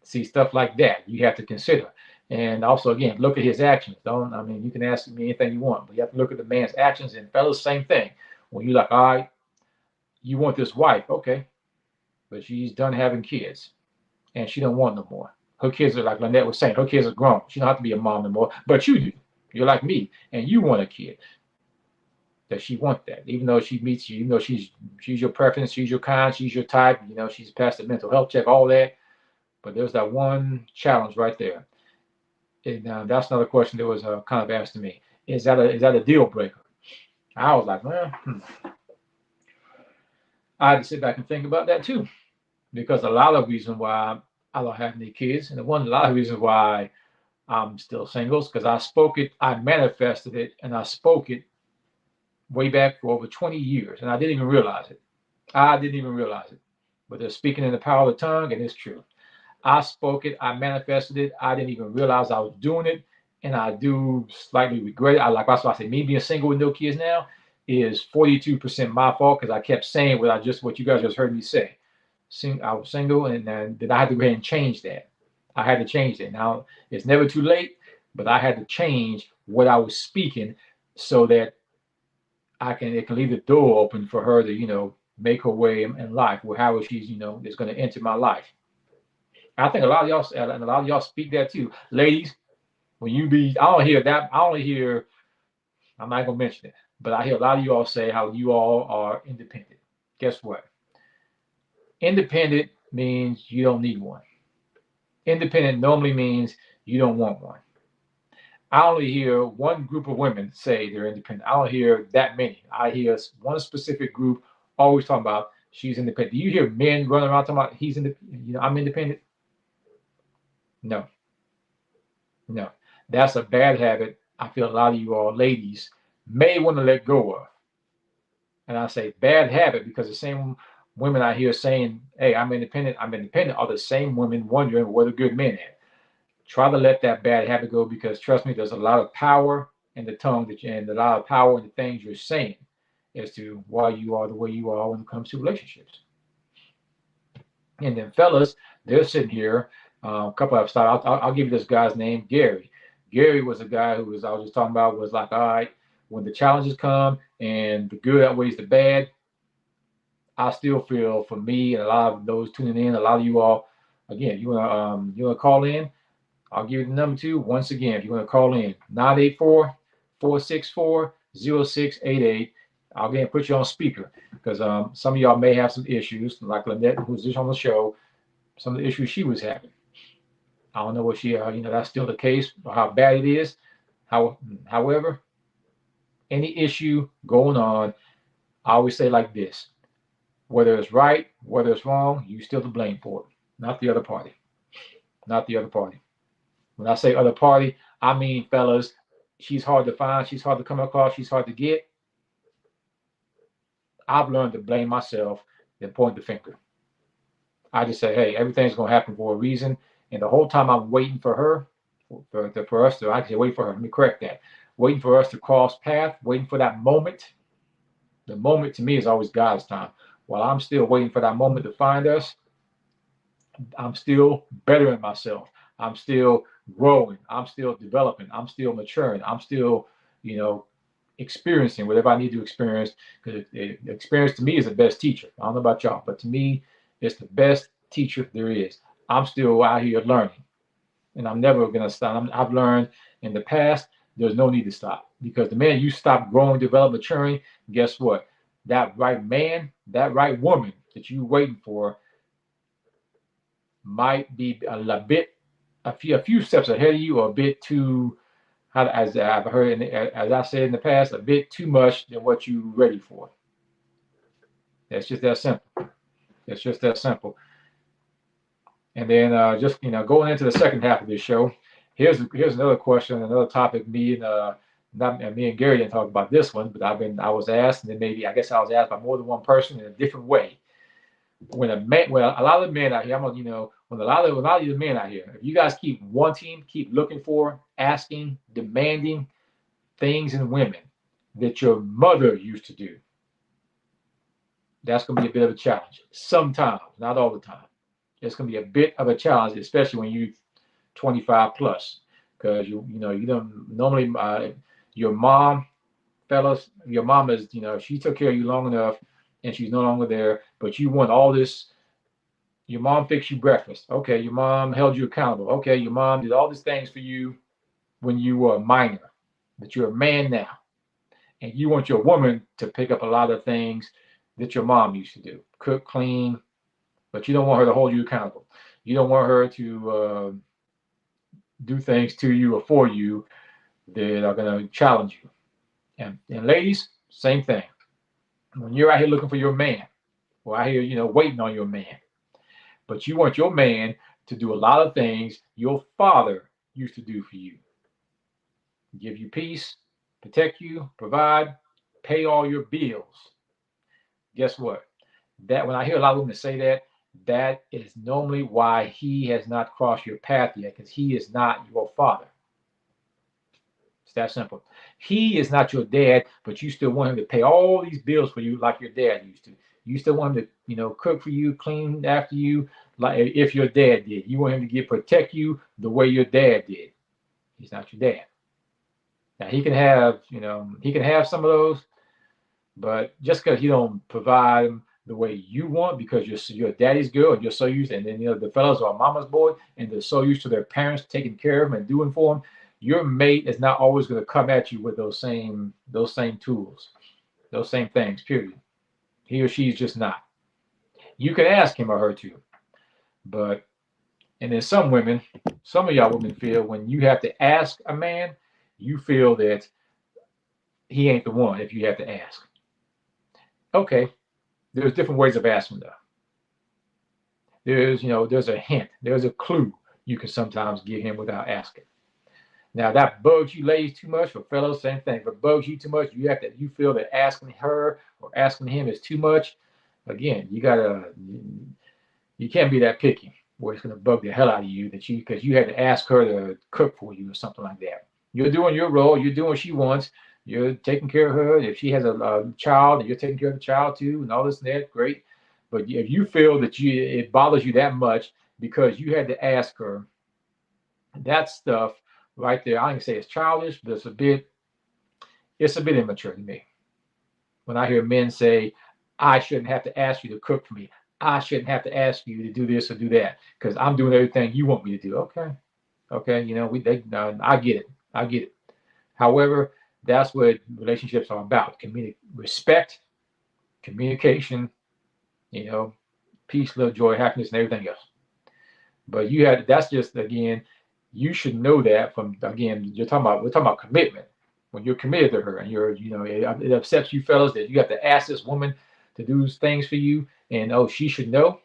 See, stuff like that you have to consider. And also, again, look at his actions. I mean, you can ask me anything you want, but you have to look at the man's actions. And fellas, same thing. When you're like, all right, you want this wife, okay, but she's done having kids and she don't want no more. Her kids are, like Lynette was saying, her kids are grown. She don't have to be a mom no more, but you do. You're like me, and you want a kid. Does she want that? Even though she meets you, she's your preference, she's your kind, she's your type. She's passed the mental health check, all that. But there's that one challenge right there. And that's another question that was kind of asked to me. Is that a deal breaker? I was like, well, I had to sit back and think about that too, because a lot of reasons why I don't have any kids, and a lot of reasons why I'm still single, because I spoke it, I manifested it, and I spoke it way back for over 20 years, and I didn't even realize it. But they're speaking in the power of the tongue, and it's true. I spoke it, I manifested it. I didn't even realize I was doing it, and I do slightly regret it. That's why I say me being single with no kids now is 42% my fault, because I kept saying what you guys just heard me say. I was single, and then I had to go ahead and change that. I had to change that. Now it's never too late, but I had to change what I was speaking so that it can leave the door open for her to make her way in life, or however she's is going to enter my life. I think a lot of y'all, and a lot of y'all speak that too, ladies. When you be, I don't hear that. I only hear. I'm not gonna mention it, but I hear a lot of you all say how you all are independent. Guess what? Independent means you don't need one. Independent normally means you don't want one. I only hear one group of women say they're independent. I don't hear that many. I hear one specific group always talking about she's independent. Do you hear men running around talking about I'm independent? No. No. That's a bad habit I feel a lot of you all ladies may want to let go of. And I say bad habit because the same women I hear saying, hey, I'm independent, are the same women wondering where the good men at. Try to let that bad habit go, because trust me, there's a lot of power in the tongue and a lot of power in the things you're saying as to why you are the way you are when it comes to relationships. And then fellas, they're sitting here. A couple of stops. I'll give you this guy's name, Gary. Gary was a guy I was just talking about, was like, all right, when the challenges come and the good outweighs the bad, I still feel, for me and a lot of those tuning in, a lot of you all, again, you wanna call in, I'll give you the number too. Once again, if you want to call in, 984-464-0688. I'll again put you on speaker, because some of y'all may have some issues, like Lynette, who's just on the show, some of the issues she was having. I don't know what that's still the case, or how bad it is. However, any issue going on, I always say like this: whether it's right, whether it's wrong, you still to blame for it, not the other party. Not the other party. When I say other party, I mean, fellas, she's hard to find, she's hard to come across, she's hard to get. I've learned to blame myself and point the finger. I just say, hey, everything's going to happen for a reason. And the whole time I'm waiting for her, for us to, I can say, wait for her. Let me correct that. Waiting for us to cross path, waiting for that moment. The moment to me is always God's time. While I'm still waiting for that moment to find us, I'm still bettering myself. I'm still growing. I'm still developing. I'm still maturing. I'm still, experiencing whatever I need to experience, because experience to me is the best teacher. I don't know about y'all, but to me, it's the best teacher there is. I'm still out here learning, and I'm never going to stop. I've learned in the past, there's no need to stop, because the minute you stop growing, developing, maturing, guess what? That right man, that right woman that you're waiting for might be a few steps ahead of you, or a bit too, as I've heard, as I said in the past, a bit too much than what you're ready for. That's just that simple. It's just that simple. And then just going into the second half of this show, here's another question, another topic. Me and Gary didn't talk about this one, but I was asked, and then maybe I guess I was asked by more than one person in a different way. When a lot of the men out here, when a lot of you men out here, if you guys keep wanting, keep looking for, asking, demanding things in women that your mother used to do, that's going to be a bit of a challenge. Sometimes, not all the time. It's going to be a bit of a challenge, especially when you're 25 plus. because you don't normally your mom, fellas, your mom is, she took care of you long enough and she's no longer there, but you want all this. Your mom fixed you breakfast. Okay, your mom held you accountable. Okay, your mom did all these things for you when you were a minor, but you're a man now, and you want your woman to pick up a lot of things that your mom used to do, cook, clean, but you don't want her to hold you accountable. You don't want her to do things to you or for you that are going to challenge you. And ladies, same thing. When you're out here looking for your man, or out here, waiting on your man, but you want your man to do a lot of things your father used to do for you. Give you peace, protect you, provide, pay all your bills. Guess what? That when I hear a lot of women say that, that is normally why he has not crossed your path yet, because he is not your father. It's that simple. He is not your dad, but you still want him to pay all these bills for you like your dad used to. You still want him to, cook for you, clean after you, like if your dad did. You want him to protect you the way your dad did. He's not your dad. Now he can have some of those, but just because he don't provide them the way you want, because you're daddy's girl and you're so used, and then the fellas are mama's boy and they're so used to their parents taking care of them and doing for them. Your mate is not always going to come at you with those same tools, those same things. Period. He or she's just not. You can ask him or her to, but and then some of y'all women feel when you have to ask a man, you feel that he ain't the one if you have to ask. Okay, there's different ways of asking though. There's a hint, there's a clue you can sometimes give him without asking. Now that bugs you ladies too much, or fellows, same thing. If it bugs you too much, you feel that asking her or asking him is too much. Again, you can't be that picky where it's gonna bug the hell out of you because you had to ask her to cook for you or something like that. You're doing your role, you're doing what she wants, you're taking care of her. If she has a child, and you're taking care of the child too, and all this and that, great. But if you feel that it bothers you that much because you had to ask her, that stuff right there, I can say it's childish, but it's a bit immature to me. When I hear men say, I shouldn't have to ask you to cook for me. I shouldn't have to ask you to do this or do that because I'm doing everything you want me to do. Okay. I get it. However, that's what relationships are about. Respect, communication, peace, love, joy, happiness, and everything else. But that's just, again, you should know that we're talking about commitment. When you're committed to her and it upsets you fellas that you have to ask this woman to do things for you and she should know.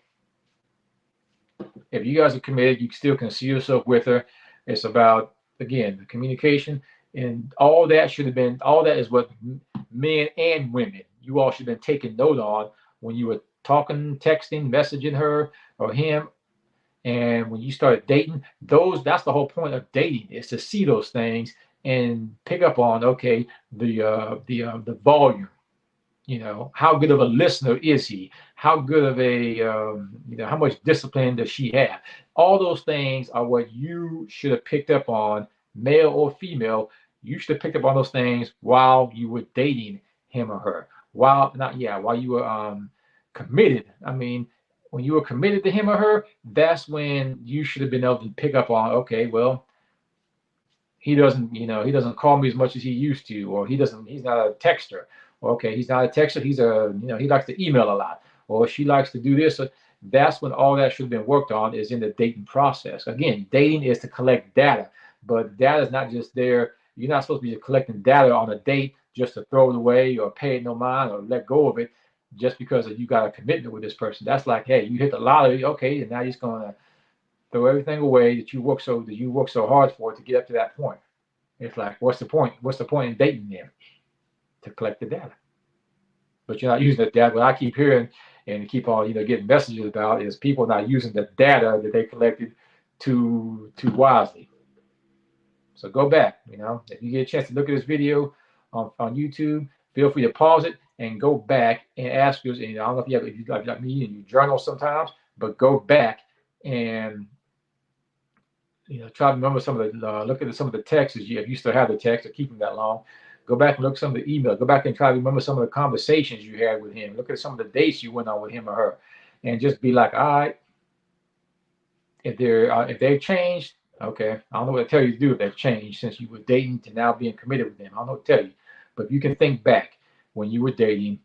If you guys are committed, you still can see yourself with her. It's about, again, the communication, and all that is what men and women, you all should have been taking note on when you were talking, texting, messaging her or him. And when you started dating, that's the whole point of dating, is to see those things and pick up on, the volume. How good of a listener is he? How good of how much discipline does she have? All those things are what you should have picked up on, male or female. You should have picked up on those things while you were dating him or her. While you were committed. I mean, when you were committed to him or her, that's when you should have been able to pick up on, okay, well, he doesn't call me as much as he used to, or he's not a texter. Okay, he's not a texter. He likes to email a lot, or she likes to do this. That's when all that should have been worked on, is in the dating process. Again, dating is to collect data, but data is not just there. You're not supposed to be collecting data on a date just to throw it away or pay it no mind or let go of it just because you got a commitment with this person. That's like, hey, you hit the lottery, okay, and now you're just gonna throw everything away that you work so hard for to get up to that point. It's like, what's the point? What's the point in dating them? To collect the data. But you're not using the data. What I keep hearing and keep on getting messages about is people not using the data that they collected too wisely. So go back. If you get a chance to look at this video on YouTube, feel free to pause it and go back and ask yourself. And I don't know if you like me and you journal sometimes, but go back and try to remember some of the look at some of the texts if you still have the text or keep them that long. Go back and look at some of the emails. Go back and try to remember some of the conversations you had with him. Look at some of the dates you went on with him or her, and just be like, all right, if they've changed, okay, I don't know what to tell you to do if they've changed since you were dating to now being committed with them. I don't know what to tell you, but if you can think back when you were dating,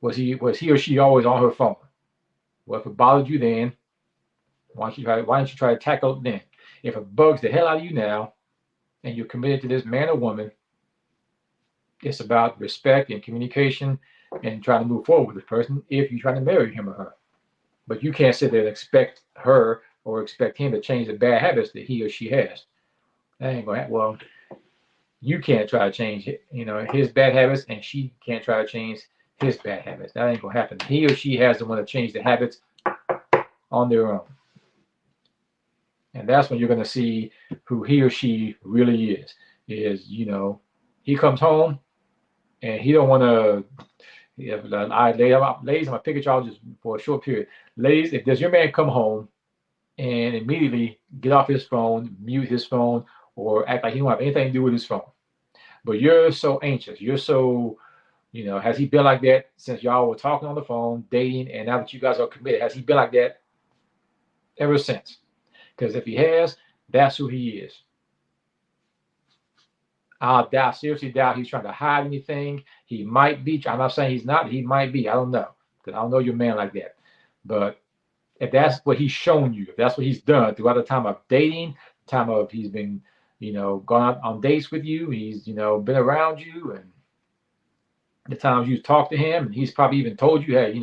was he or she always on her phone? Well, if it bothered you then, why don't you try to tackle it then? If it bugs the hell out of you now, and you're committed to this man or woman, it's about respect and communication and trying to move forward with this person if you're trying to marry him or her. But you can't sit there and expect her or expect him to change the bad habits that he or she has. That ain't gonna happen. Well, you can't try to change his bad habits, and she can't try to change his bad habits. That ain't gonna happen. He or she has to want to change the habits on their own. And that's when you're gonna see who he or she really is. He comes home and he don't want to. Ladies, I'm gonna pick at y'all just for a short period. Ladies, if does your man come home and immediately get off his phone, mute his phone, or act like he don't have anything to do with his phone, but you're so anxious, you're so, has he been like that since y'all were talking on the phone, dating, and now that you guys are committed? Has he been like that ever since? Because if he has, that's who he is. I seriously doubt he's trying to hide anything. He might be. I'm not saying he's not. He might be. I don't know. Because I don't know your man like that. But if that's what he's shown you, if that's what he's done throughout the time of dating, time of he's been, gone out on dates with you, he's, been around you, and the times you've talked to him, and he's probably even told you, hey,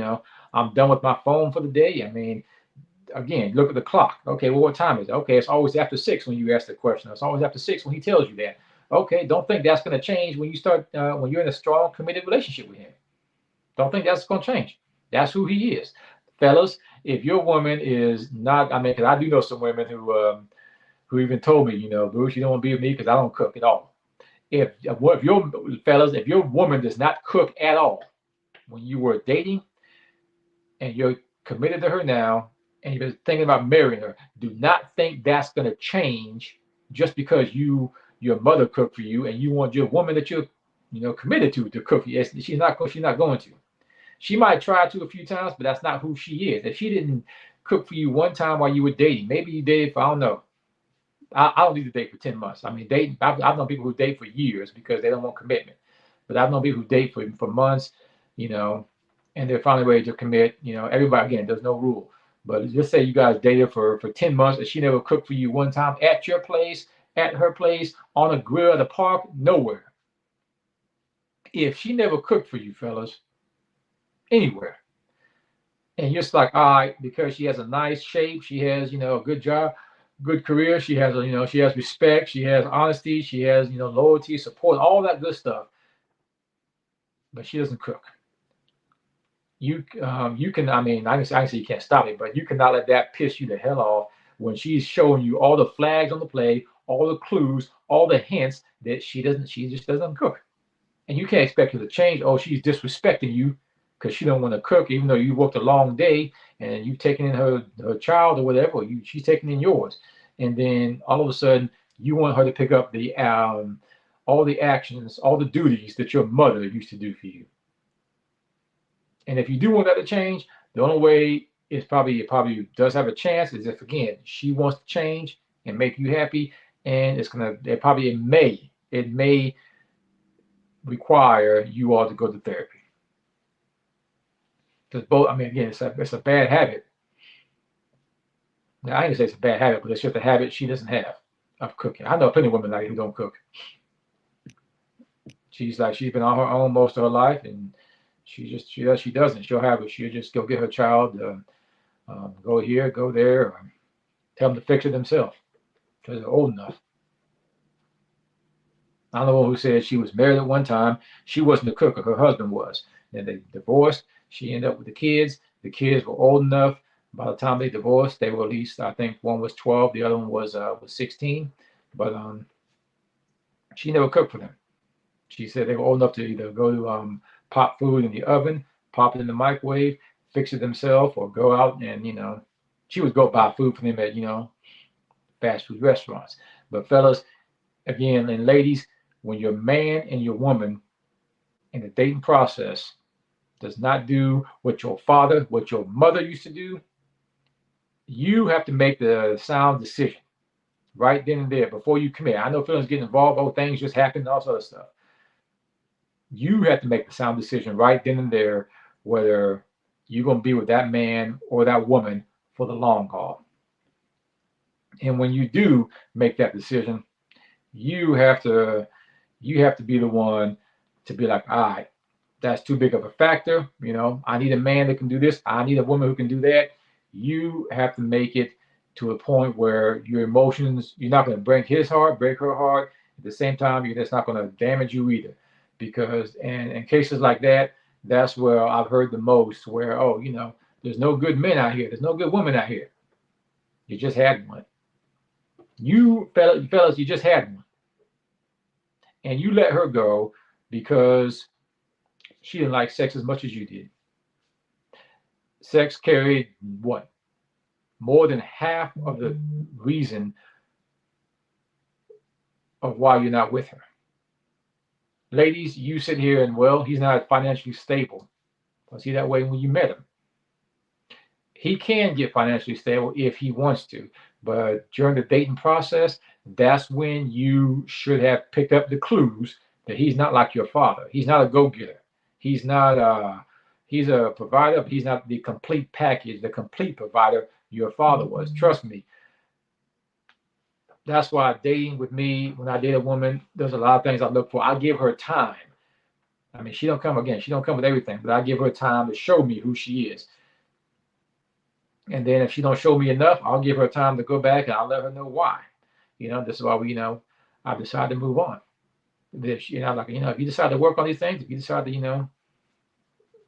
I'm done with my phone for the day. I mean, again, look at the clock. Okay, well, what time is it? Okay, it's always after 6 when you ask the question. It's always after 6 when he tells you that. Okay, don't think that's going to change when you start when you're in a strong, committed relationship with him. Don't think that's going to change. That's who he is, fellas. If your woman is not, because I do know some women who even told me, Bruce, you don't want to be with me because I don't cook at all. If your woman does not cook at all when you were dating, and you're committed to her now, and you're thinking about marrying her, do not think that's going to change just because your mother cooked for you and you want your woman that you're committed to cook for you. She's not going to. She might try to a few times, but that's not who she is. If she didn't cook for you one time while you were dating, maybe you dated for, I don't know. I don't need to date for 10 months. I mean, dating. I've known people who date for years because they don't want commitment. But I've known people who date for months, and they're finally ready to commit. Everybody, again, there's no rule. But just say you guys dated for 10 months and she never cooked for you one time at your place, at her place, on a grill at the park, nowhere. If she never cooked for you, fellas, anywhere, and you're just like, all right, because she has a nice shape, she has, a good job, good career, she has, she has respect, she has honesty, she has, loyalty, support, all that good stuff, but she doesn't cook. You can, I can say you can't stop it, but you cannot let that piss you the hell off when she's showing you all the flags on the play, all the clues, all the hints that she just doesn't cook. And you can't expect her to change. Oh, she's disrespecting you because she don't want to cook, even though you worked a long day and you've taken in her child or whatever, or she's taking in yours. And then all of a sudden you want her to pick up all the actions, all the duties that your mother used to do for you. And if you do want that to change, the only way it probably does have a chance is if, again, she wants to change and make you happy, and it may require you all to go to therapy. Because again, it's a bad habit. Now, I ain't gonna say it's a bad habit, but it's just a habit she doesn't have of cooking. I know plenty of women like who don't cook. She's been on her own most of her life, and she doesn't. She'll just go get her child, go here, go there, or tell them to fix it themselves because they're old enough. I'm the one who said she was married at one time. She wasn't a cooker. Her husband was. Then they divorced. She ended up with the kids. The kids were old enough. By the time they divorced, they were at least, I think one was 12, the other one was 16. But she never cooked for them. She said they were old enough to either go to pop food in the oven, pop it in the microwave, fix it themselves, or go out and, she would go buy food for them at, fast food restaurants. But fellas, again, and ladies, when your man and your woman in the dating process does not do what your father, what your mother used to do, you have to make the sound decision right then and there before you commit. I know feelings get involved, oh, things just happen, and all sort of stuff. You have to make the sound decision right then and there whether you're going to be with that man or that woman for the long haul. And when you do make that decision, you have to be the one to be like, all right, that's too big of a factor. I need a man that can do this. I need a woman who can do that. You have to make it to a point where your emotions, you're not going to break his heart, break her heart. At the same time, you're just not going to damage you either. Because in cases like that, that's where I've heard the most where, oh, there's no good men out here. There's no good women out here. You just had one. You fellas, you just had one. And you let her go because she didn't like sex as much as you did. Sex carried what? More than half of the reason of why you're not with her. Ladies, you sit here and, well, he's not financially stable. Was he that way when you met him? He can get financially stable if he wants to, but during the dating process, that's when you should have picked up the clues that he's not like your father. He's not a go-getter. He's not he's a provider, but he's not the complete package, the complete provider your father was. Trust me. That's why dating with me, when I date a woman, there's a lot of things I look for. I give her time. I mean, she don't come with everything, but I give her time to show me who she is. And then if she don't show me enough, I'll give her time to go back and I'll let her know why. This is why I decided to move on. If you decide to work on these things, if you decide to,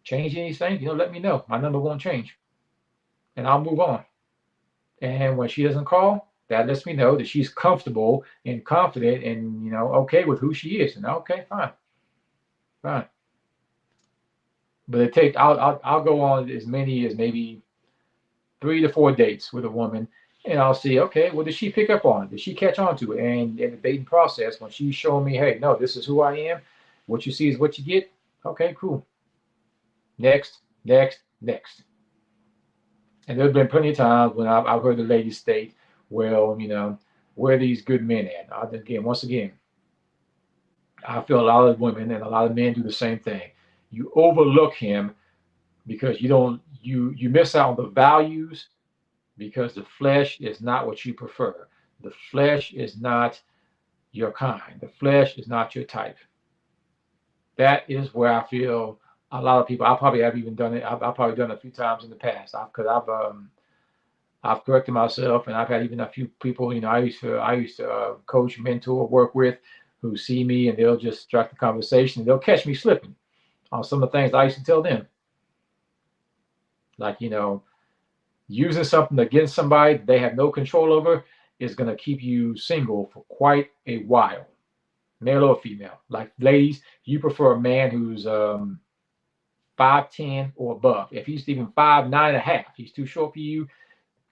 change these things, let me know. My number won't change. And I'll move on. And when she doesn't call, that lets me know that she's comfortable and confident and, okay with who she is. And okay, fine. But I'll go on as many as maybe 3 to 4 dates with a woman, and I'll see, okay, well, did she pick up on it? Did she catch on to it? And in the dating process, when she's showing me, hey, no, this is who I am, what you see is what you get, okay, cool. Next. And there's been plenty of times when I've heard the ladies state, well, where are these good men at? Once again, I feel a lot of women and a lot of men do the same thing. You overlook him because you miss out on the values because the flesh is not what you prefer. The flesh is not your kind. The flesh is not your type. That is where I feel a lot of people. I probably have even done it. I've probably done it a few times in the past because I've corrected myself, and I've had even a few people. I used to coach, mentor, work with, who see me and they'll just strike the conversation. They'll catch me slipping on some of the things I used to tell them. Like, using something against somebody they have no control over is going to keep you single for quite a while, male or female. Like, ladies, you prefer a man who's 5'10" or above. If he's even 5'9.5", he's too short for you.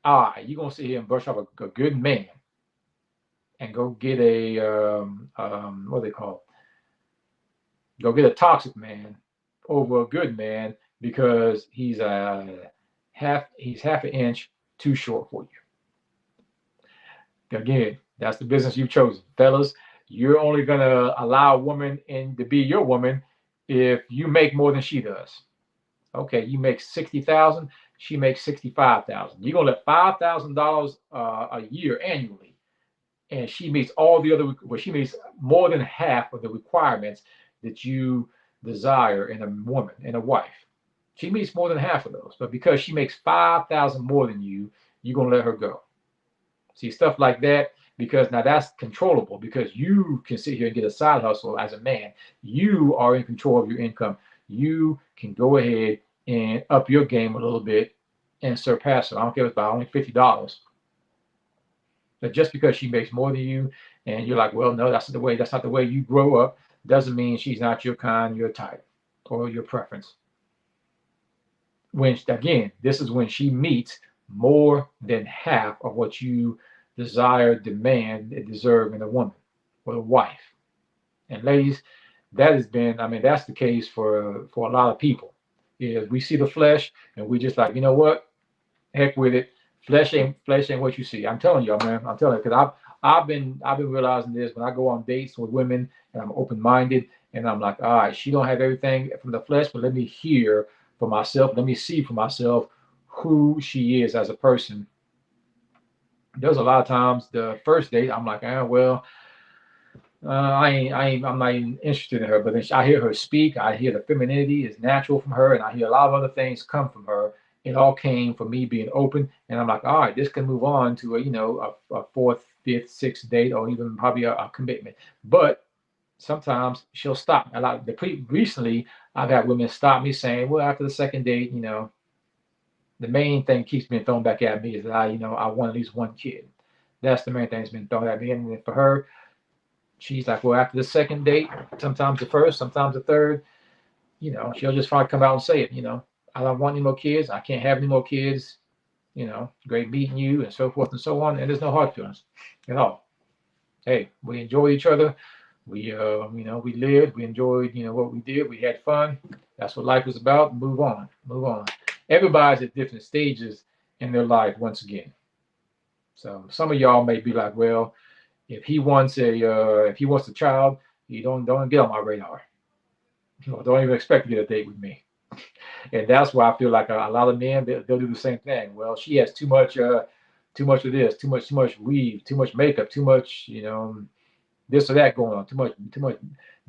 You're going to sit here and brush off a good man and go get a, what do they call it? Go get a toxic man over a good man because he's half an inch too short for you. Again, that's the business you've chosen. Fellas, you're only going to allow a woman to be your woman if you make more than she does. Okay, you make $60,000, she makes $65,000. You're going to let $5,000 a year annually, and she meets she meets more than half of the requirements that you desire in a woman, in a wife. She meets more than half of those, but because she makes $5,000 more than you, you're going to let her go. See, stuff like that, because now that's controllable because you can sit here and get a side hustle as a man. You are in control of your income. You can go ahead and up your game a little bit and surpass her. I don't care if it's by only $50. But just because she makes more than you and you're like, well, no, that's not the way you grow up, doesn't mean she's not your kind, your type, or your preference. Again, this is when she meets more than half of what you desire, demand, and deserve in a woman or a wife. And ladies, that has been, I mean, that's the case for a lot of people. Is we see the flesh and we just like, you know what? Heck with it. Flesh ain't what you see. I'm telling y'all, man. I'm telling you, because I've been realizing this when I go on dates with women and I'm open minded and I'm like, all right, she don't have everything from the flesh, but let me hear for myself. Let me see for myself who she is as a person. There's a lot of times the first date I'm like, well, I'm not even interested in her. But then I hear her speak. I hear the femininity is natural from her, and I hear a lot of other things come from her. It all came from me being open, and I'm like, all right, this can move on to a fourth, fifth, sixth date, or even probably a commitment. But sometimes she'll stop. A lot. Recently, I've had women stop me saying, well, after the second date, the main thing keeps being thrown back at me is that I want at least one kid. That's the main thing that's been thrown at me, and for her she's like, well, after the second date, sometimes the first, sometimes the third, she'll just probably come out and say it, I don't want any more kids. I can't have any more kids. Great meeting you and so forth and so on. And there's no hard feelings at all. Hey, we enjoy each other. We lived, we enjoyed, what we did. We had fun. That's what life is about. Move on, move on. Everybody's at different stages in their life once again. So some of y'all may be like, well, if he wants a child, you don't get on my radar. Don't even expect to get a date with me. And that's why I feel like a lot of men they'll do the same thing. Well, she has too much of this, too much weave, too much makeup, too much this or that going on, too much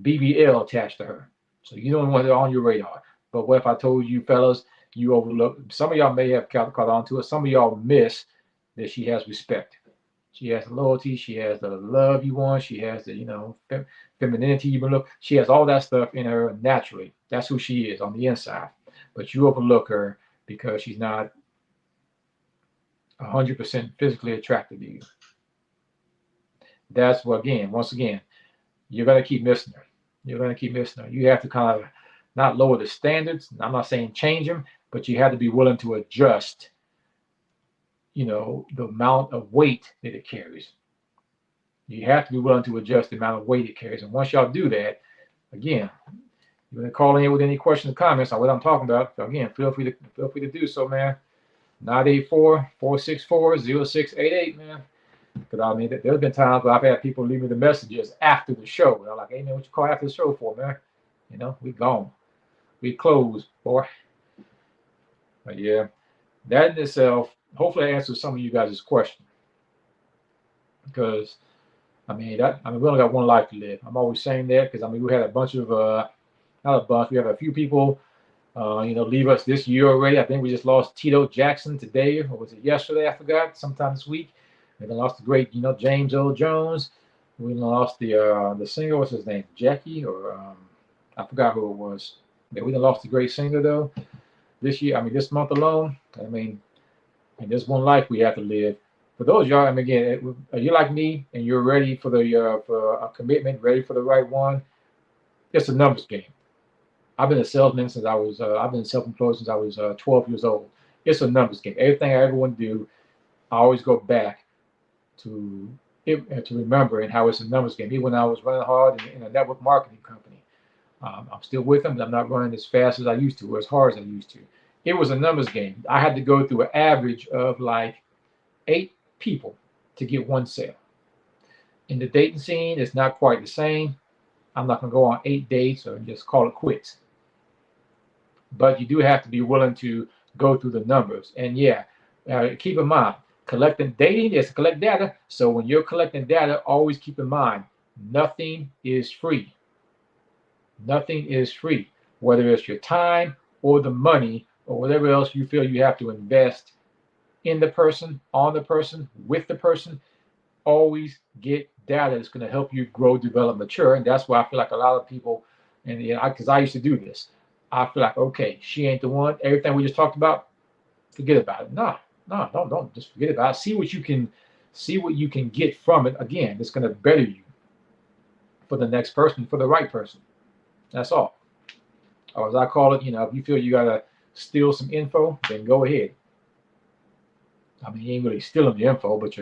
BBL attached to her. So you don't want it on your radar. But what if I told you, fellas, you overlook? Some of y'all may have caught on to it. Some of y'all miss that she has respect. She has the loyalty. She has the love you want. She has the, femininity you look. She has all that stuff in her naturally. That's who she is on the inside. But you overlook her because she's not 100% physically attracted to you. That's what, once again, you're going to keep missing her. You're going to keep missing her. You have to kind of not lower the standards. I'm not saying change them, but you have to be willing to adjust the amount of weight that it carries. You have to be willing to adjust the amount of weight it carries. And once y'all do that, again, you're gonna call in with any questions or comments on what I'm talking about. So again, feel free to do so, man. 984-464-0688, man. Because I mean, there's been times where I've had people leave me the messages after the show. They're like, hey man, what you call after the show for, man? We gone. We closed, boy. But yeah, that in itself, hopefully I answered some of you guys' question. Because we only got one life to live. I'm always saying that because we had a bunch of not a bunch. We have a few people leave us this year already. I think we just lost Tito Jackson today, or was it yesterday? I forgot. Sometime this week. We lost the great, James Earl Jones. We lost the singer. What's his name? Jackie, or I forgot who it was. But we lost the great singer though this year. This month alone. And there's one life we have to live. For those y'all, again, you're like me and you're ready for for a commitment, ready for the right one. It's a numbers game. I've been a salesman since I've been self-employed since I was 12 years old. It's a numbers game. Everything I ever want to do, I always go back to remember and how it's a numbers game. Even when I was running hard in a network marketing company, I'm still with them, but I'm not running as fast as I used to or as hard as I used to. It was a numbers game. I had to go through an average of like 8 people to get one sale. In the dating scene, it's not quite the same. I'm not going to go on 8 dates or just call it quits. But you do have to be willing to go through the numbers. And yeah, keep in mind, collecting dating is to collect data. So when you're collecting data, always keep in mind, nothing is free. Nothing is free, whether it's your time or the money or whatever else you feel you have to invest in the person, on the person, with the person. Always get data that's going to help you grow, develop, mature. And that's why I feel like a lot of people, and because I used to do this, I feel like, okay, she ain't the one. Everything we just talked about, forget about it. No, don't just forget about it. See what you can get from it. Again, it's going to better you for the next person, for the right person. That's all. Or as I call it, if you feel you got to steal some info, then go ahead. You ain't really stealing the info, but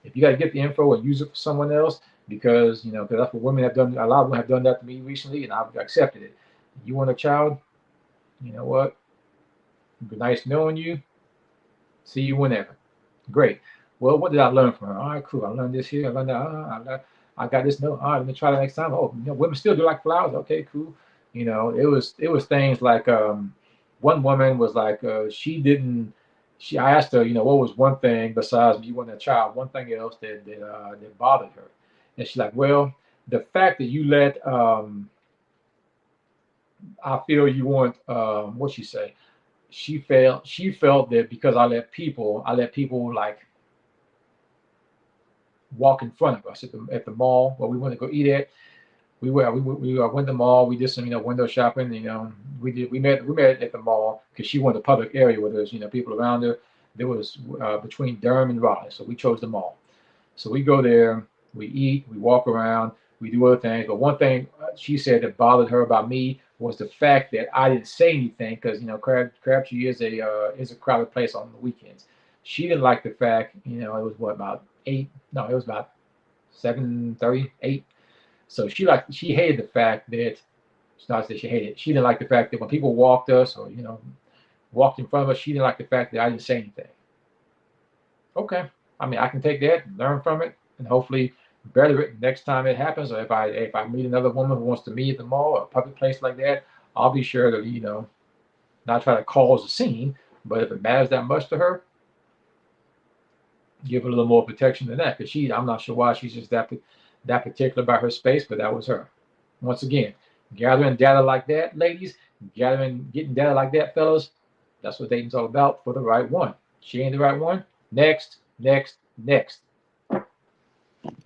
If you got to get the info and use it for someone else, because because that's what women have done. A lot of women have done that to me recently, and I've accepted it. You want a child? You know what? It'd be nice knowing you. See you whenever. Great. Well, what did I learn from her? All right, cool. I learned this here. I learned that. I got this note. All right, let me try that next time. Oh, women still do like flowers. Okay, cool. It was things like one woman was like she didn't. I asked her, what was one thing besides you wanting a child, one thing else that bothered her, and she's like, well, the fact that you let I feel you want what she say. She felt that because I let people like walk in front of us at the mall where we want to go eat at. We went to the mall. We did some window shopping. We met at the mall because she wanted a public area where there's people around her. There was between Durham and Raleigh, so we chose the mall. So we go there, we eat, we walk around, we do other things. But one thing she said that bothered her about me was the fact that I didn't say anything because Crabtree is a crowded place on the weekends. She didn't like the fact it was what about 8? No, it was about 7:30, 8. So she hated the fact that it's not that she hated it. She didn't like the fact that when people walked us or walked in front of us, she didn't like the fact that I didn't say anything. Okay, I mean I can take that, learn from it, and hopefully better it next time it happens. Or if I meet another woman who wants to meet at the mall or a public place like that, I'll be sure to not try to cause a scene. But if it matters that much to her, give her a little more protection than that. Because I'm not sure why she's just that particular about her space, but that was her. Once again, gathering data like that, ladies, getting data like that, fellas, that's what dating's all about for the right one. She ain't the right one. Next.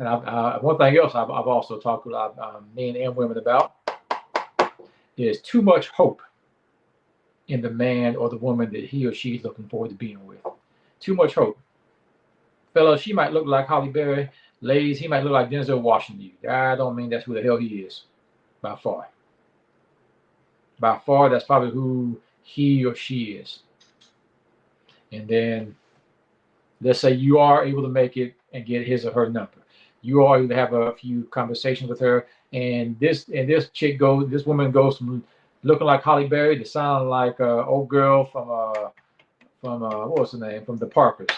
And one thing else I've also talked to a lot of men and women about is too much hope in the man or the woman that he or she is looking forward to being with. Too much hope. Fellas, she might look like Halle Berry. Ladies, he might look like Denzel Washington. I don't mean that's who the hell he is. By far. By far, that's probably who he or she is. And then, let's say you are able to make it and get his or her number. You are able to have a few conversations with her, and this woman goes from looking like Halle Berry to sound like old girl from what was her name, from the Parkers.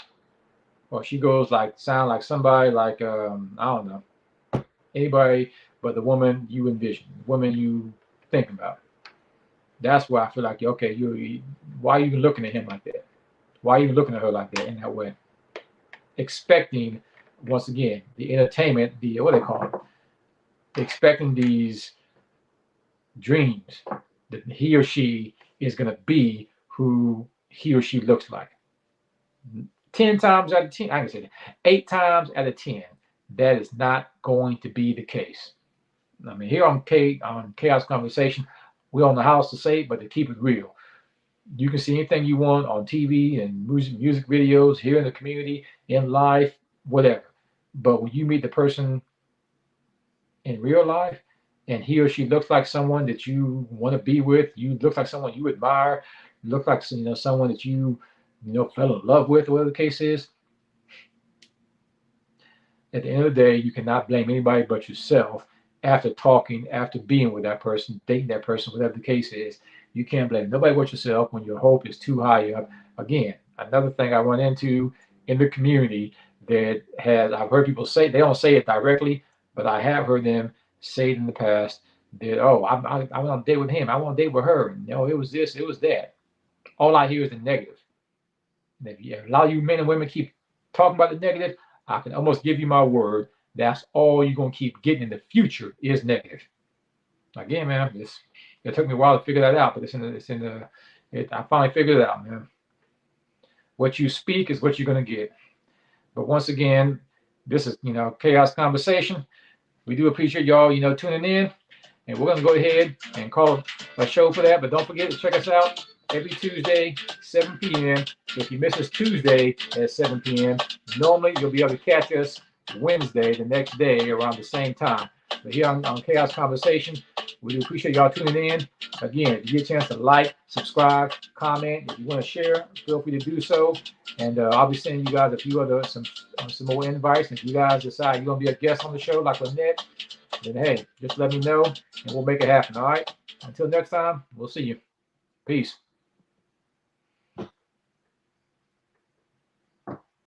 Or she goes sound like somebody like I don't know, anybody but the woman you envision, the woman you think about. That's why I feel like okay, why are you even looking at him like that? Why are you even looking at her like that in that way? Expecting, once again, the entertainment, what they call it, expecting these dreams that he or she is going to be who he or she looks like. 10 times out of 10, I can say that, 8 times out of 10, that is not going to be the case. I mean, here on Chaos Conversation, we don't know how else to say it, but to keep it real. You can see anything you want on TV and music videos, here in the community, in life, whatever. But when you meet the person in real life, and he or she looks like someone that you want to be with, you look like someone you admire, look like someone that you fell in love with, whatever the case is. At the end of the day, you cannot blame anybody but yourself after being with that person, dating that person, whatever the case is. You can't blame nobody but yourself when your hope is too high up. Again, another thing I run into in the community that I've heard people say, they don't say it directly, but I have heard them say it in the past that, oh, I went on a date with him, I want to date with her. And, it was this, it was that. All I hear is the negative. And if a lot of you men and women keep talking about the negative, I can almost give you my word, that's all you're going to keep getting in the future is negative. Again, man, it took me a while to figure that out, but I finally figured it out, man. What you speak is what you're going to get. But once again, this is, Chaos Conversation. We do appreciate y'all, tuning in. And we're going to go ahead and call it a show for that. But don't forget to check us out every Tuesday, 7 p.m. If you miss us Tuesday at 7 p.m., normally you'll be able to catch us Wednesday, the next day, around the same time. But here on Chaos Conversation, we do appreciate y'all tuning in. Again, if you get a chance to like, subscribe, comment, if you want to share, feel free to do so. And I'll be sending you guys a few other some more invites. If you guys decide you're gonna be a guest on the show like Lynette, then hey, just let me know and we'll make it happen. All right. Until next time, we'll see you. Peace.